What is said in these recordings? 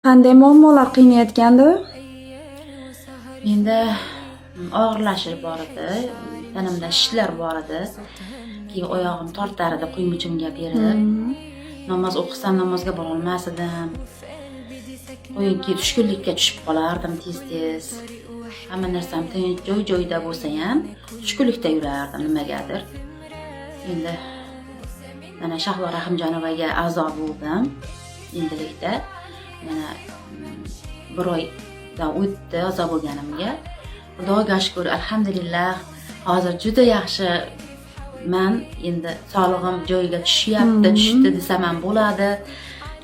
Qanday muammolar qiynayotgandi? Menda og'irlashish bor edi, tanamda shishlar bor edi. Keyin oyog'im tortar edi quymichimga berib. Namoz o'qisam namozga bora olmas edim. Qo'yinki tushkunlikka tushib qolardim tez-tez. Hamma narsam tinch joy-joyida bo'lsa ham tushkunlikda yurardim nimagadir. Endi mana Shahlo Rahimjonovaga a'zo bo'ldim. Endilikda mana bir oydan o'tdi a'zo bo'lganimga. Xudoga shukr, alhamdulillah. Hozir juda yaxshi. Men endi sog'lig'im joyiga tushyapti, tushdi desam ham bo'ladi.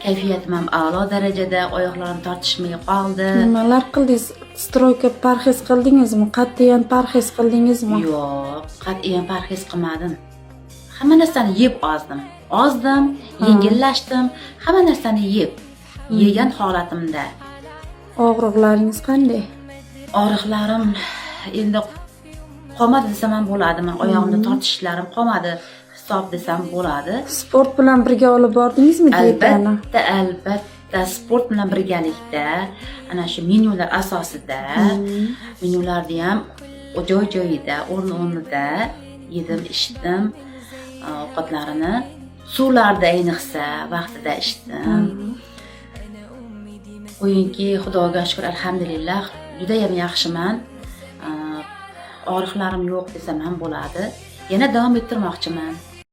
Kayfiyatim ham a'lo darajada, oyoqlarim tortishmay qoldi. Nimalar qildingiz? Stroyga parhez qildingizmi? Qat'iyan parhez qildingizmi? Yo'q, qat'iyan parhez qilmadim. Hamma narsani yeb ozdim, yengillashdim, hamma narsani yegan holatimda. Og'riqlaringiz qanday? Og'riqlarim endi qolmadi desam ham bo'ladi. Men oyog'imda tortishlarim qolmadi hisob desam bo'ladi. Sport bilan birga olib bordingizmi diyetani? Albatta, sport bilan birgalikda ana shu menyular asosida, menyularni ham joy-joyida, o'rni-o'rnida yedim, ichdim. Ovqatlarini suvlarda ayniqsa vaqtida ichdim. Qo'yinki Xudoga shukr, alhamdulillah, juda ham yaxshiman. Og'riqlarim yo'q desam ham bo'ladi. Yana davom ettirmoqchiman.